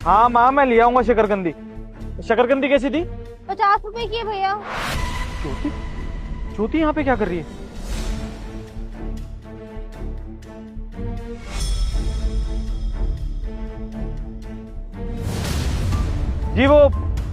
हाँ माँ, मैं ले आऊंगा शकरकंदी। शकरकंदी कैसी थी? 50 रुपए की है भैया। ज्योति, ज्योति यहाँ पे क्या कर रही है? जी वो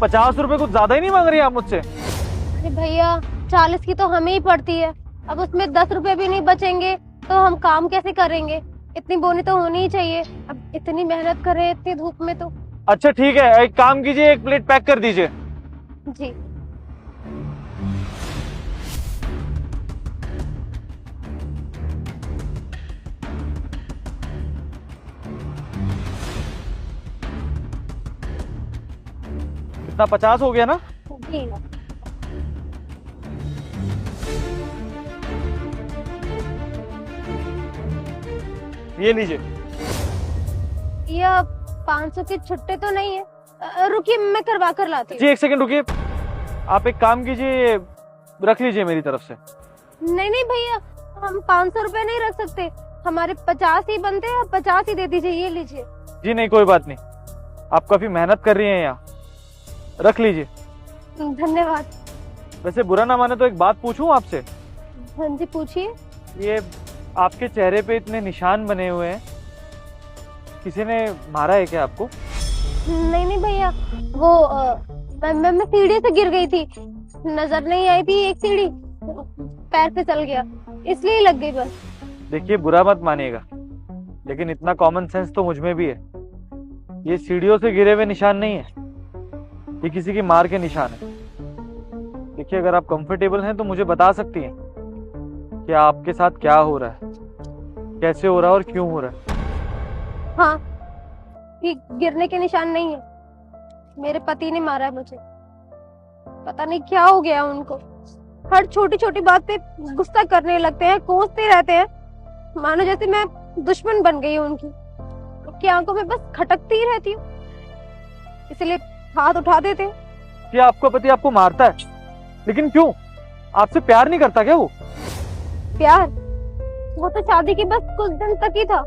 50 रुपए कुछ ज्यादा ही नहीं मांग रही आप मुझसे? अरे भैया 40 की तो हमें ही पड़ती है। अब उसमें 10 रुपए भी नहीं बचेंगे तो हम काम कैसे करेंगे? इतनी बोनी तो होनी ही चाहिए। अब इतनी मेहनत कर रहे हैं इतनी धूप में तो। अच्छा ठीक है, एक काम कीजिए, एक प्लेट पैक कर दीजिए। जी। इतना 50 हो गया ना? जी ये लीजिए। ये 500 के छुट्टे तो नहीं है। रुकिए मैं करवा कर लाती जी एक सेकंड रुकिए, आप एक काम कीजिए, रख लीजिए मेरी तरफ से। हूँ। नहीं नहीं भैया, हम 500 रुपए नहीं रख सकते। हमारे 50 ही बनते हैं, 50 ही दे दीजिए। ये लीजिए। जी नहीं, कोई बात नहीं, आप काफी मेहनत कर रही हैं यहाँ, रख लीजिए। धन्यवाद। वैसे बुरा ना माने तो एक बात पूछूं आपसे? हाँ जी पूछिए। ये आपके चेहरे पे इतने निशान बने हुए हैं, किसी ने मारा है क्या आपको? नहीं नहीं भैया, वो मैं सीढ़ी से गिर गई थी, नजर नहीं आई थी एक सीढ़ी, पैर पे चल गया इसलिए लग गई बस। देखिए बुरा मत मानिएगा, लेकिन इतना कॉमन सेंस तो मुझ में भी है। ये सीढ़ियों से गिरे हुए निशान नहीं है, ये किसी की मार के निशान है। देखिए अगर आप कंफर्टेबल हैं तो मुझे बता सकती हैं कि आपके साथ क्या हो रहा है, कैसे हो रहा है और क्यों हो रहा है। हाँ, ये गिरने के निशान नहीं है, मेरे पति ने मारा है मुझे। पता नहीं क्या हो गया उनको, हर छोटी छोटी बात पे गुस्सा करने लगते हैं, कोसते रहते हैं, मानो जैसे मैं दुश्मन बन गई हूँ उनकी। उनकी आंखों में बस खटकती ही रहती हूँ, इसलिए हाथ उठा देते हैं। कि आपका पति आपको मारता है, लेकिन क्यों? आपसे प्यार नहीं करता क्या वो? प्यार? वो तो शादी के बस कुछ दिन तक ही था,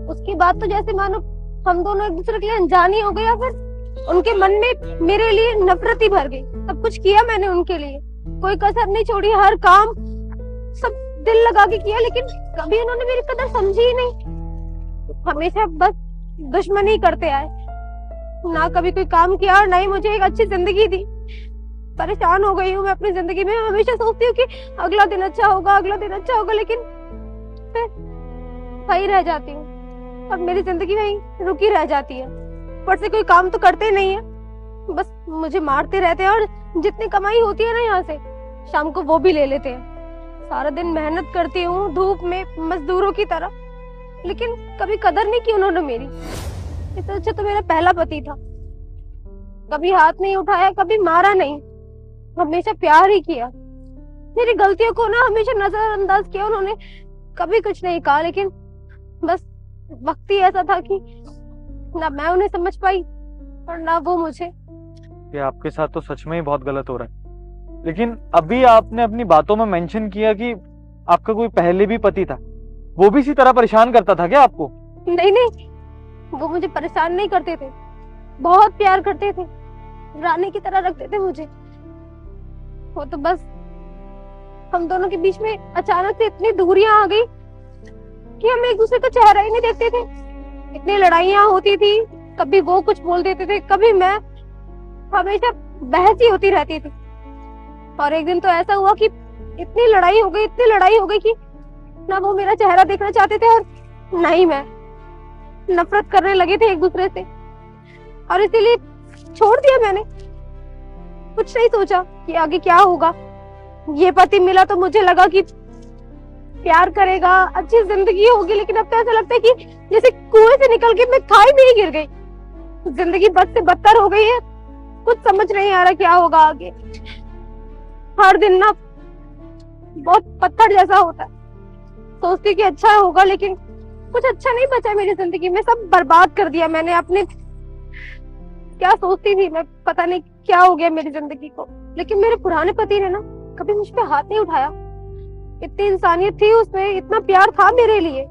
उसके बाद तो जैसे मानो हम दोनों एक दूसरे के लिए अनजान ही हो गए, या फिर उनके मन में मेरे लिए नफरत ही भर गई। सब कुछ किया मैंने उनके लिए, कोई कसर नहीं छोड़ी, हर काम सब दिल लगा के किया, लेकिन कभी उन्होंने मेरी कदर समझी ही नहीं। हमेशा बस दुश्मनी ही करते आए, ना कभी कोई काम किया और ना ही मुझे एक अच्छी जिंदगी दी। परेशान हो गई हूँ मैं अपनी जिंदगी में। हमेशा सोचती हूँ कि अगला दिन अच्छा होगा, अगला दिन अच्छा होगा, लेकिन फिर वही रह जाती हूँ। अब मेरी जिंदगी वहीं रुकी रह जाती है। पर से कोई काम तो करते नहीं है, बस मुझे मारते रहते हैं, और जितनी कमाई होती है ना यहाँ से, शाम को वो भी ले लेते हैं। सारा दिन मेहनत करती हूँ धूप में मजदूरों की तरह, लेकिन कभी कदर नहीं की उन्होंने मेरी। इससे अच्छा तो मेरा पहला पति था, कभी हाथ नहीं उठाया, कभी मारा नहीं, हमेशा प्यार ही किया। मेरी गलतियों को ना हमेशा नजरअंदाज किया उन्होंने, कभी कुछ नहीं कहा, लेकिन बस वक्त ही ऐसा था कि ना मैं उन्हें समझ पाई और ना वो मुझे। ये आपके साथ तो सच में ही बहुत गलत हो रहा है। लेकिन अभी आपने अपनी बातों में मेंशन किया कि आपका कोई पहले भी पति था, वो भी इसी तरह परेशान करता था क्या आपको? नहीं नहीं, वो मुझे परेशान नहीं करते थे, बहुत प्यार करते थे, रानी की तरह रखते थे मुझे। वो तो बस हम दोनों के बीच में अचानक से इतनी दूरियां आ गई कि हम एक दूसरे का चेहरा ही नहीं देखते थे। इतनी लड़ाइयां होती थी, कभी वो कुछ बोल देते थे, कभी मैं, हमेशा बहस ही होती रहती थी। और एक दिन तो ऐसा हुआ कि इतनी लड़ाई हो गई कि ना वो मेरा चेहरा देखना चाहते थे और ना ही मैं। नफरत करने लगे थे एक दूसरे से, और इसीलिए छोड़ दिया मैंने। कुछ नहीं सोचा कि आगे क्या होगा। ये पति मिला तो मुझे लगा कि प्यार करेगा, अच्छी जिंदगी होगी, लेकिन अब तो ऐसा लगता है कि जैसे कुएं से निकल के मैं खाई में ही गिर गई। जिंदगी बद से बदतर हो गई है, कुछ समझ नहीं आ रहा क्या होगा आगे। हर दिन ना बहुत पत्थर जैसा होता है, सोचती कि अच्छा होगा, लेकिन कुछ अच्छा नहीं बचा मेरी जिंदगी में, सब बर्बाद कर दिया मैंने अपने। क्या सोचती थी मैं, पता नहीं क्या हो गया मेरी जिंदगी को। लेकिन मेरे पुराने पति ने ना कभी मुझ पे हाथ नहीं उठाया, इतनी इंसानियत थी उसमें, इतना प्यार था मेरे लिए।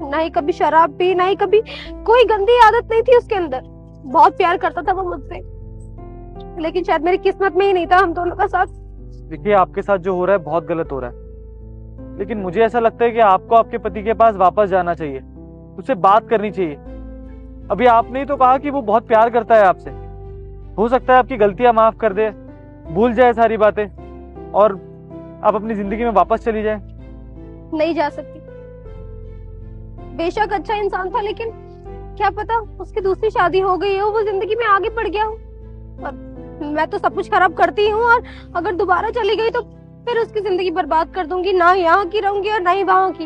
ना ही कभी शराब पी, ना ही कभी कोई गंदी आदत नहीं थी उसके अंदर। बहुत प्यार करता था वो मुझसे, लेकिन शायद मेरी किस्मत में ही नहीं था हम दोनों का साथ। देखिए, आपके साथ जो हो रहा है बहुत गलत हो रहा है, लेकिन मुझे ऐसा लगता है कि आपको आपके पति के पास वापस जाना चाहिए, उससे बात करनी चाहिए। अभी आपने ही तो कहा कि वो बहुत प्यार करता है आपसे। हो सकता है आपकी गलतियां माफ कर दे, भूल जाए सारी बातें और आप अपनी जिंदगी में वापस चली जाए। नहीं जा सकती। बेशक अच्छा इंसान था, लेकिन क्या पता उसकी दूसरी शादी हो गई हो, वो जिंदगी में आगे बढ़ गया हो। और मैं तो सब कुछ खराब करती हूँ, और अगर दोबारा चली गई तो फिर उसकी जिंदगी बर्बाद कर दूंगी। ना यहाँ की रहूंगी और ना ही वहां की।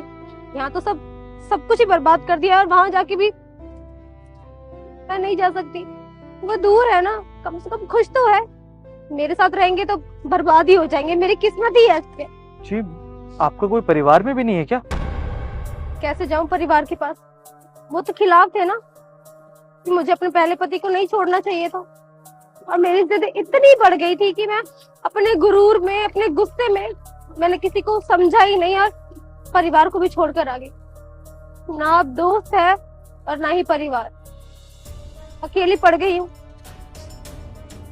यहाँ तो सब कुछ ही बर्बाद कर दिया, और वहां जाके भी मैं नहीं जा सकती। वो दूर है ना, कम से कम खुश तो है। मेरे साथ रहेंगे तो बर्बाद ही हो जाएंगे, मेरी किस्मत ही है इसके। जी, आपका कोई परिवार में भी नहीं है क्या? कैसे जाऊं परिवार के पास? वो तो खिलाफ थे ना कि मुझे अपने पहले पति को नहीं छोड़ना चाहिए था। और मेरी जिद इतनी बढ़ गई थी कि मैं अपने गुरूर में, अपने गुस्से में मैंने किसी को समझा ही नहीं, और परिवार को भी छोड़कर आ गई। ना अब दोस्त है और ना ही परिवार, अकेली पड़ गई हूँ।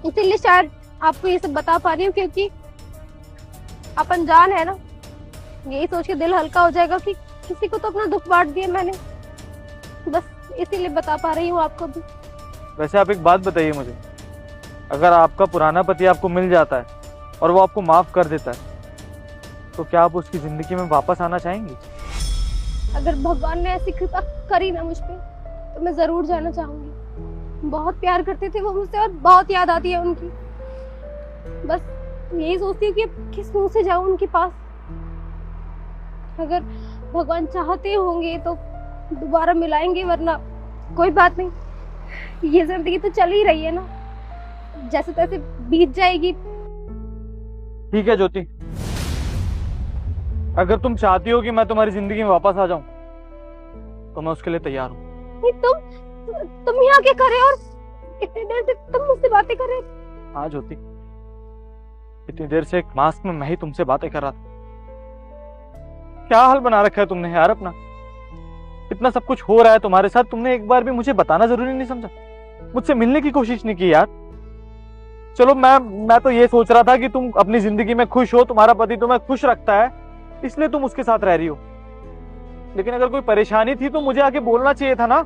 इसीलिए शायद आपको ये सब बता पा रही हूँ, क्योंकि आप अनजान है ना। यही सोच के दिल हल्का हो जाएगा कि किसी को तो अपना दुख बांट दिया मैंने। बस इसीलिए बता पा रही हूँ आपको भी। वैसे आप एक बात बताइए मुझे, अगर आपका पुराना पति आपको मिल जाता है और वो आपको माफ कर देता है, तो क्या आप उसकी जिंदगी में वापस आना चाहेंगी? अगर भगवान ने ऐसी कृपा करी ना मुझ पे, तो मैं जरूर जाना चाहूंगी। बहुत प्यार करते थे वो मुझसे, और बहुत याद आती है उनकी। बस यही सोचती हूँ कि अब किस मुंह से जाऊं उनके पास। अगर भगवान चाहते होंगे तो दोबारा मिलाएंगे, वरना कोई बात नहीं। ये जिंदगी तो चल ही रही है ना, जैसे तैसे बीत जाएगी। ठीक है ज्योति, अगर तुम चाहती हो कि मैं तुम्हारी जिंदगी में वापस आ जाऊं, तो मैं उसके लिए तैयार हूँ। नहीं, तुम यहाँ क्या कर रहे हो? और इतनी देर से तुम मुझसे बातें कर रहे हो? हाँ ज्योति, इतनी देर से एक मास्क में मैं ही तुमसे बातें कर रहा था। क्या हाल बना रखा है तुमने यार अपना। इतना सब कुछ हो रहा है तुम्हारे साथ, तुमने एक बार भी मुझे बताना जरूरी नहीं समझा? मुझसे मिलने की कोशिश नहीं की यार। चलो मैं तो ये सोच रहा था कि तुम अपनी जिंदगी में खुश हो, तुम्हारा पति तुम्हें खुश रखता है, इसलिए तुम उसके साथ रह रही हो। लेकिन अगर कोई परेशानी थी तो मुझे आके बोलना चाहिए था ना।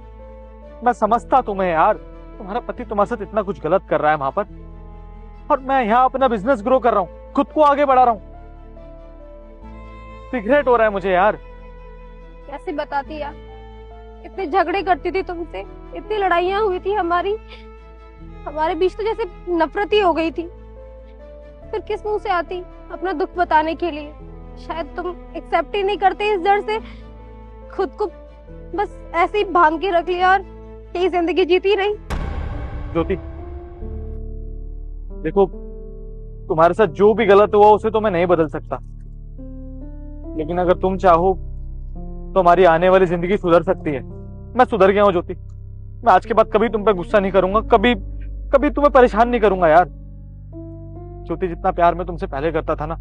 मैं समझता तुम्हें यार, तुम्हारा पति तुम्हारे साथ इतना कुछ गलत कर रहा है वहां पर, और मैं यहाँ अपना बिजनेस ग्रो कर रहा हूँ, खुद को आगे बढ़ा रहा हूँ। रिग्रेट हो रहा है मुझे यार। कैसे बताती यार, इतने झगड़े करती थी तुमसे, इतनी लड़ाइयाँ हुई थी हमारे बीच, तो जैसे नफरत ही हो गई थी। फिर किस मुंह से आती अपना दुख बताने के लिए? शायद तुम एक्सेप्ट ही नहीं करते इस डर से, खुद को बस ऐसे ही बांध के रख लिया और यही जिंदगी जीती रही। ज्योति देखो, तुम्हारे साथ जो भी गलत हुआ उसे तो मैं नहीं बदल सकता, लेकिन अगर तुम चाहो तो हमारी आने वाली जिंदगी सुधर सकती है। मैं सुधर गया हूँ ज्योति, मैं आज के बाद कभी तुम पे गुस्सा नहीं करूंगा, कभी तुम्हें परेशान नहीं करूंगा यार। ज्योति, जितना प्यार मैं तुमसे पहले करता था ना,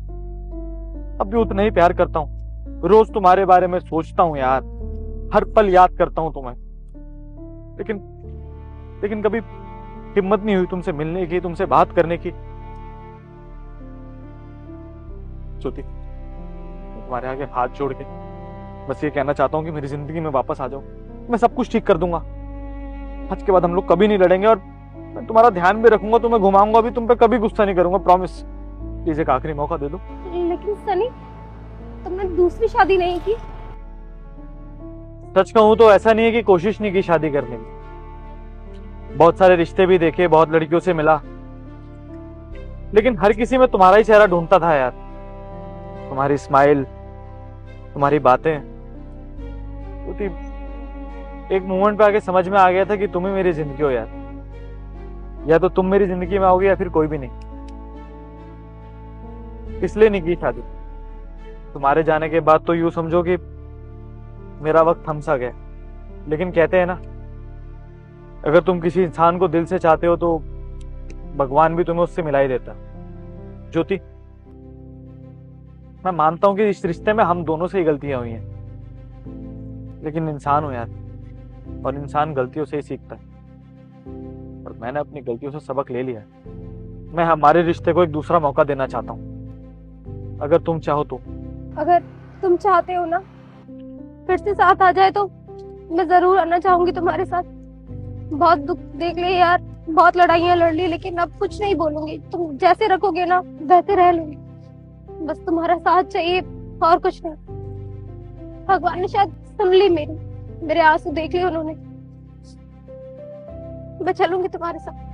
अब भी उतना ही प्यार करता हूँ। रोज तुम्हारे बारे में सोचता हूँ यार, हर पल याद करता हूँ तुम्हें, लेकिन कभी हिम्मत नहीं हुई तुमसे मिलने की, तुमसे बात करने की। ज्योति, तुम्हारे आगे हाथ जोड़ के बस ये कहना चाहता हूँ कि मेरी जिंदगी में वापस आ जाओ। मैं सब कुछ ठीक कर दूंगा। आज के बाद हम लोग कभी नहीं लड़ेंगे, और मैं तुम्हारा ध्यान भी रखूंगा, तुम्हें घुमाऊंगा भी, तुम पे कभी गुस्सा नहीं करूंगा, प्रॉमिस। प्लीज एक आखिरी मौका दे दो। लेकिन सनी, तुमने दूसरी शादी नहीं की? सच कहूं तो ऐसा नहीं है कि कोशिश नहीं की शादी करने की। बहुत सारे रिश्ते भी देखे, बहुत लड़कियों से मिला, लेकिन हर किसी में तुम्हारा ही चेहरा ढूंढता था यार। तुम्हारी स्माइल, तुम्हारी बातें, एक मोमेंट पे आके समझ में आ गया था कि तुम ही मेरी जिंदगी हो यार। या तो तुम मेरी जिंदगी में आओगे या फिर कोई भी नहीं। इसलिए नहीं की शादी। तुम्हारे जाने के बाद तो यूं समझो कि मेरा वक्त थम सा गया। लेकिन कहते हैं ना, अगर तुम किसी इंसान को दिल से चाहते हो तो भगवान भी तुम्हें उससे मिला ही देता। ज्योति, मैं मानता हूं कि इस रिश्ते में हम दोनों से ही गलतियां हुई हैं, लेकिन इंसान हो यार, और इंसान गलतियों से ही सीखता है। मैंने अपनी गलतियों से सबक ले लिया है। मैं हमारे रिश्ते को एक दूसरा मौका देना चाहता हूँ, अगर तुम चाहो तो। अगर तुम चाहते हो ना फिर से साथ आ जाए तो मैं जरूर आना चाहूंगी तुम्हारे साथ। बहुत दुख देख ले यार, बहुत लड़ाइयाँ लड़ ली, लेकिन अब कुछ नहीं बोलूंगी। तुम जैसे रखोगे ना वैसे रह लूंगी। बस तुम्हारा साथ चाहिए और कुछ नहीं। भगवान ने शायद सुन ली मेरे आंसू देख लिए उन्होंने। मैं चलूंगी तुम्हारे साथ।